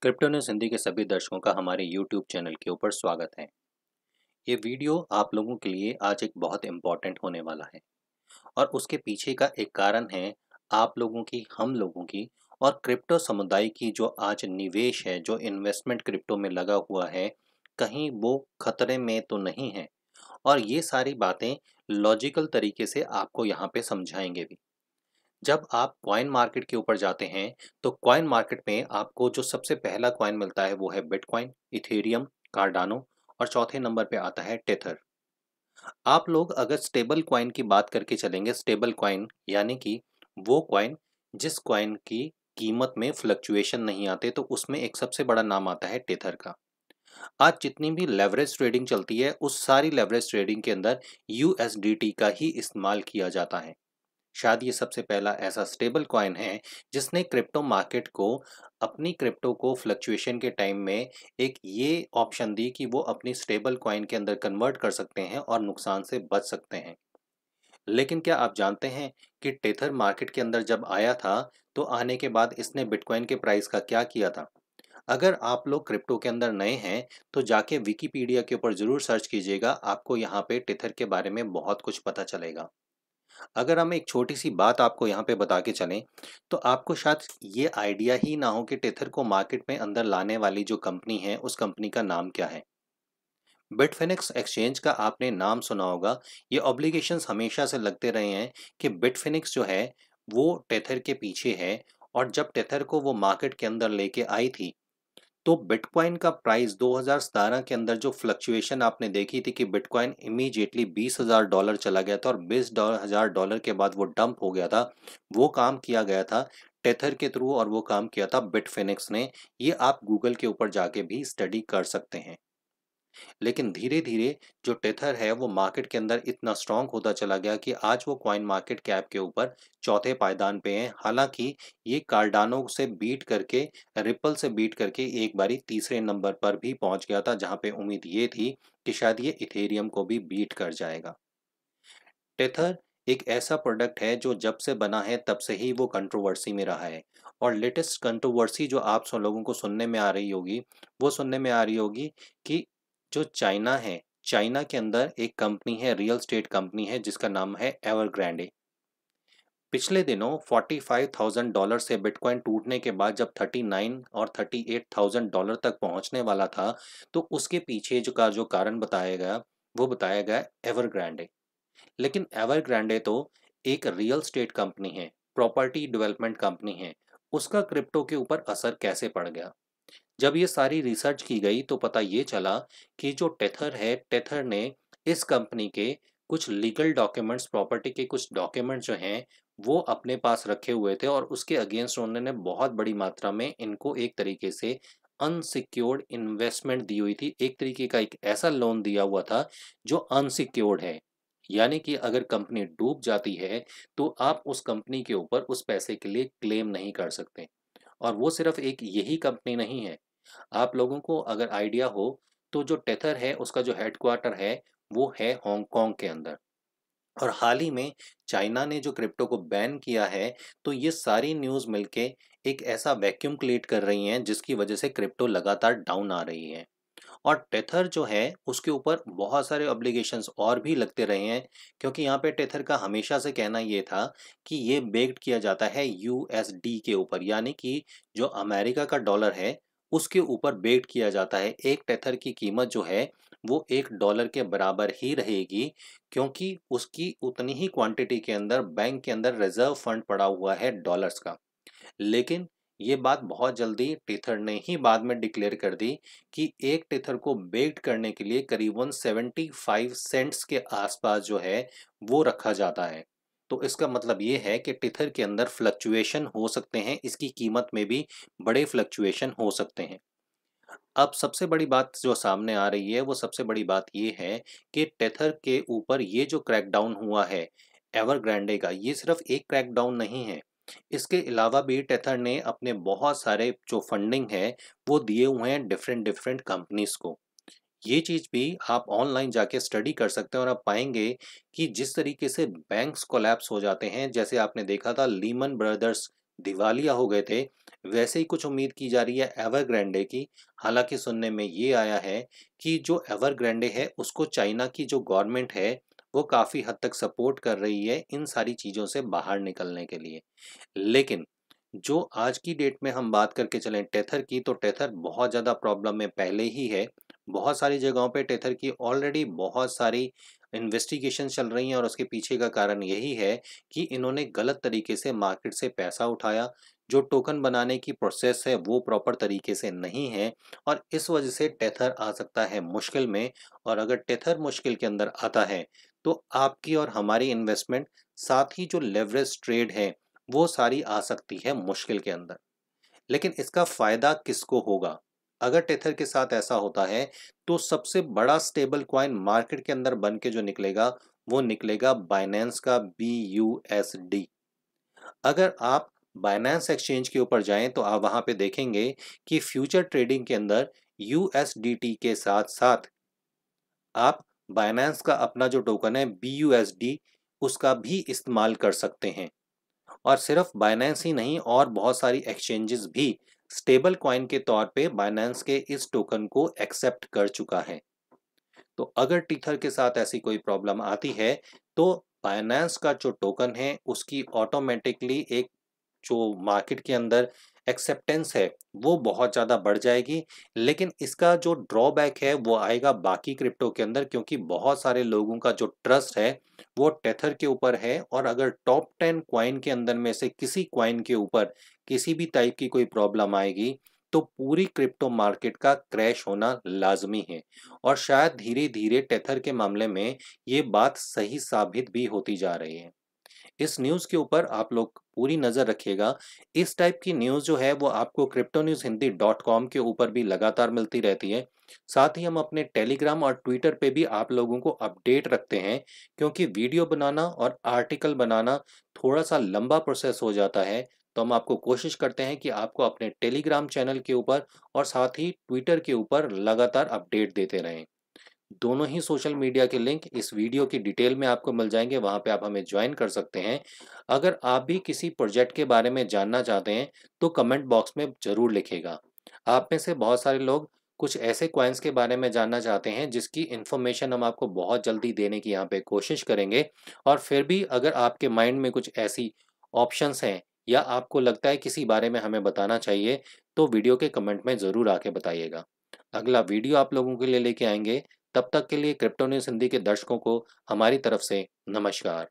Crypto news Hindi के सभी दर्शकों का हमारे यूट्यूब चैनल के ऊपर स्वागत है। ये वीडियो आप लोगों के लिए आज एक बहुत इम्पोर्टेंट होने वाला है और उसके पीछे का एक कारण है आप लोगों की, हम लोगों की और क्रिप्टो समुदाय की जो आज निवेश है, जो इन्वेस्टमेंट क्रिप्टो में लगा हुआ है, कहीं वो खतरे में तो नहीं है। और ये सारी बातें लॉजिकल तरीके से आपको यहाँ पे समझाएंगे भी। जब आप कॉइन मार्केट के ऊपर जाते हैं, तो कॉइन मार्केट में आपको जो सबसे पहला कॉइन मिलता है वो है बिटकॉइन, इथेरियम, कार्डानो और चौथे नंबर पे आता है टेथर। आप लोग अगर स्टेबल कॉइन की बात करके चलेंगे, स्टेबल कॉइन यानी कि वो कॉइन जिस कॉइन की कीमत में फ्लक्चुएशन नहीं आते, तो उसमें एक सबसे बड़ा नाम आता है टेथर का। आज जितनी भी लेवरेज ट्रेडिंग चलती है, उस सारी लेवरेज ट्रेडिंग के अंदर यूएसडीटी का ही इस्तेमाल किया जाता है। शायद ये सबसे पहला ऐसा स्टेबल कॉइन है जिसने क्रिप्टो मार्केट को, अपनी क्रिप्टो को फ्लक्चुएशन के टाइम में एक ये ऑप्शन दी कि वो अपनी स्टेबल कॉइन के अंदर कन्वर्ट कर सकते हैं और नुकसान से बच सकते हैं। लेकिन क्या आप जानते हैं कि टेथर मार्केट के अंदर जब आया था, तो आने के बाद इसने बिटकॉइन के प्राइस का क्या किया था? अगर आप लोग क्रिप्टो के अंदर नए हैं, तो जाके विकिपीडिया के ऊपर ज़रूर सर्च कीजिएगा, आपको यहाँ पे टेथर के बारे में बहुत कुछ पता चलेगा। अगर हम एक छोटी-सी बात आपको यहाँ पे बता के चलें, तो आपको शायद ये आइडिया ही ना हो कि टेथर को मार्केट में अंदर लाने वाली जो कंपनी है, उस कंपनी का नाम क्या है। बिटफिनिक्स एक्सचेंज का आपने नाम सुना होगा। ये ऑब्लिगेशंस हमेशा से लगते रहे हैं कि बिटफिनिक्स जो है, वो टेथर के पीछे है और जब टेथर को वो मार्केट के अंदर लेके आई थी, तो बिटकॉइन का प्राइस 2017 के अंदर जो फ्लक्चुएशन आपने देखी थी कि बिटकॉइन इमीडिएटली $20,000 चला गया था और $20,000 के बाद वो डंप हो गया था। वो काम किया गया था टेथर के थ्रू और वो काम किया था बिटफिनिक्स ने। ये आप गूगल के ऊपर जाके भी स्टडी कर सकते हैं। लेकिन धीरे-धीरे जो टेथर है वो मार्केट के अंदर इतना स्ट्रॉन्ग होता चला गया कि आज वो कॉइन मार्केट कैप के ऊपर चौथे पायदान पे है। हालाँकि ये कार्डानो से बीट करके, रिपल से बीट करके एक बारी तीसरे नंबर पर भी पहुँच गया था, जहाँ पे उम्मीद ये थी कि शायद ये इथेरियम को भी बीट कर जाएगा। टेथर एक ऐसा प्रोडक्ट है जो जब से बना है तब से ही वो कंट्रोवर्सी में रहा है और लेटेस्ट कंट्रोवर्सी जो आप सब लोगों को सुनने में आ रही होगी, वो सुनने में आ रही होगी कि जो चाइना है, चाइना के अंदर एक कंपनी है, रियल एस्टेट कंपनी है जिसका नाम है एवरग्रांडे। पिछले दिनों $45,000 से बिटकॉइन टूटने के बाद जब 39 और $38,000 तक पहुंचने वाला था, तो उसके पीछे जो कारण बताया गया, वो बताया गया एवरग्रांडे। लेकिन एवरग्रांडे तो एक रियल एस्टेट कंपनी है, प्रॉपर्टी डेवलपमेंट कंपनी है। उसका क्रिप्टो के ऊपर असर कैसे पड़ गया? जब ये सारी रिसर्च की गई तो पता ये चला कि जो टेथर है, टेथर ने इस कंपनी के कुछ लीगल डॉक्यूमेंट्स, प्रॉपर्टी के कुछ डॉक्यूमेंट्स जो हैं, वो अपने पास रखे हुए थे और उसके अगेंस्ट उन्होंने बहुत बड़ी मात्रा में इनको एक तरीके से अनसिक्योर्ड इन्वेस्टमेंट दी हुई थी। एक तरीके का एक ऐसा लोन दिया हुआ था जो अनसिक्योर्ड है। यानी कि अगर कंपनी डूब जाती है, तो आप उस कंपनी के ऊपर उस पैसे के लिए क्लेम नहीं कर सकते। और वो सिर्फ एक यही कंपनी नहीं है। आप लोगों को अगर आइडिया हो, तो जो टेथर है उसका जो हेडक्वार्टर है वो है हांगकांग के अंदर। और हाल ही में चाइना ने जो क्रिप्टो को बैन किया है, तो ये सारी न्यूज़ मिलके एक ऐसा वैक्यूम क्रिएट कर रही हैं जिसकी वजह से क्रिप्टो लगातार डाउन आ रही है। और टेथर जो है उसके ऊपर बहुत सारे ऑब्लिगेशंस और भी लगते रहे हैं, क्योंकि यहाँ पे टेथर का हमेशा से कहना ये था कि ये बेक्ड किया जाता है यूएसडी के ऊपर, यानी कि जो अमेरिका का डॉलर है उसके ऊपर बेक्ड किया जाता है। एक टेथर की कीमत जो है वो $1 के बराबर ही रहेगी, क्योंकि उसकी उतनी ही क्वांटिटी के अंदर बैंक के अंदर रिजर्व फंड पड़ा हुआ है डॉलर्स का। लेकिन ये बात बहुत जल्दी टेथर ने ही बाद में डिक्लेयर कर दी कि एक टेथर को बेक्ड करने के लिए करीबन 75 सेंट्स के आसपास जो है वो रखा जाता है। तो इसका मतलब ये है कि टेथर के अंदर फ्लक्चुएशन हो सकते हैं, इसकी कीमत में भी बड़े फ्लक्चुएशन हो सकते हैं। अब सबसे बड़ी बात जो सामने आ रही है, वो सबसे बड़ी बात ये है कि टेथर के ऊपर ये जो क्रैकडाउन हुआ है एवरग्रांडे का, ये सिर्फ एक क्रैकडाउन नहीं है। इसके अलावा भी टेथर ने अपने बहुत सारे जो फंडिंग है वो दिए हुए हैं डिफरेंट डिफरेंट कंपनीज को। ये चीज़ भी आप ऑनलाइन जाके स्टडी कर सकते हैं और आप पाएंगे कि जिस तरीके से बैंक्स कोलैप्स हो जाते हैं, जैसे आपने देखा था लीमन ब्रदर्स दिवालिया हो गए थे, वैसे ही कुछ उम्मीद की जा रही है एवरग्रांडे की। हालाँकि सुनने में ये आया है कि जो एवरग्रांडे है उसको चाइना की जो गवर्नमेंट है वो काफ़ी हद तक सपोर्ट कर रही है इन सारी चीज़ों से बाहर निकलने के लिए। लेकिन जो आज की डेट में हम बात करके चलें टेथर की, तो टेथर बहुत ज़्यादा प्रॉब्लम में पहले ही है। बहुत सारी जगहों पे टेथर की ऑलरेडी बहुत सारी इन्वेस्टिगेशन चल रही हैं और उसके पीछे का कारण यही है कि इन्होंने गलत तरीके से मार्केट से पैसा उठाया। जो टोकन बनाने की प्रोसेस है वो प्रॉपर तरीके से नहीं है और इस वजह से टेथर आ सकता है मुश्किल में। और अगर टेथर मुश्किल के अंदर आता है तो आपकी और हमारी इन्वेस्टमेंट, साथ ही जो लेवरेज ट्रेड है, वो सारी आ सकती है मुश्किल के अंदर। लेकिन इसका फ़ायदा किसको होगा? अगर टेथर के साथ ऐसा होता है, तो सबसे बड़ा स्टेबल कॉइन मार्केट के अंदर बन के जो निकलेगा, वो निकलेगा बाइनेंस का BUSD। अगर आप बाइनेंस एक्सचेंज के ऊपर जाएँ, तो आप वहाँ पे देखेंगे कि फ्यूचर ट्रेडिंग के अंदर USDT के साथ-साथ आप बाइनेंस का अपना जो टोकन है BUSD, उसका भी इस्तेमाल कर सकते हैं। और सिर्फ बाइनेंस ही नहीं, और बहुत सारी एक्सचेंजेस भी स्टेबल कॉइन के तौर पे बाइनेंस के इस टोकन को एक्सेप्ट कर चुका है। तो अगर टीथर के साथ ऐसी कोई प्रॉब्लम आती है, तो बाइनेंस का जो टोकन है उसकी ऑटोमेटिकली एक जो मार्केट के अंदर एक्सेप्टेंस है वो बहुत ज़्यादा बढ़ जाएगी। लेकिन इसका जो ड्रॉबैक है वो आएगा बाकी क्रिप्टो के अंदर, क्योंकि बहुत सारे लोगों का जो ट्रस्ट है वो टेथर के ऊपर है। और अगर टॉप 10 कॉइन के अंदर में से किसी कॉइन के ऊपर किसी भी टाइप की कोई प्रॉब्लम आएगी, तो पूरी क्रिप्टो मार्केट का क्रैश होना लाजमी है। और शायद धीरे धीरे टेथर के मामले में ये बात सही साबित भी होती जा रही है। इस न्यूज़ के ऊपर आप लोग पूरी नज़र रखिएगा। इस टाइप की न्यूज़ जो है वो आपको cryptonewshindy.com के ऊपर भी लगातार मिलती रहती है। साथ ही हम अपने टेलीग्राम और ट्विटर पे भी आप लोगों को अपडेट रखते हैं, क्योंकि वीडियो बनाना और आर्टिकल बनाना थोड़ा-सा लंबा प्रोसेस हो जाता है। तो हम आपको कोशिश करते हैं कि आपको अपने टेलीग्राम चैनल के ऊपर और साथ ही ट्विटर के ऊपर लगातार अपडेट देते रहें। दोनों ही सोशल मीडिया के लिंक इस वीडियो की डिटेल में आपको मिल जाएँगे, वहाँ पे आप हमें जॉइन कर सकते हैं। अगर आप भी किसी प्रोजेक्ट के बारे में जानना चाहते हैं, तो कमेंट बॉक्स में ज़रूर लिखिएगा। आप में से बहुत सारे लोग कुछ ऐसे कॉइन्स के बारे में जानना चाहते हैं, जिसकी इन्फॉर्मेशन हम आपको बहुत जल्दी देने की यहाँ पे कोशिश करेंगे। और फिर भी अगर आपके माइंड में कुछ ऐसी ऑप्शंस हैं या आपको लगता है किसी बारे में हमें बताना चाहिए, तो वीडियो के कमेंट में ज़रूर आके बताइएगा। अगला वीडियो आप लोगों के लिए लेके आएँगे। तब तक के लिए क्रिप्टो न्यूज़ हिंदी के दर्शकों को हमारी तरफ से नमस्कार।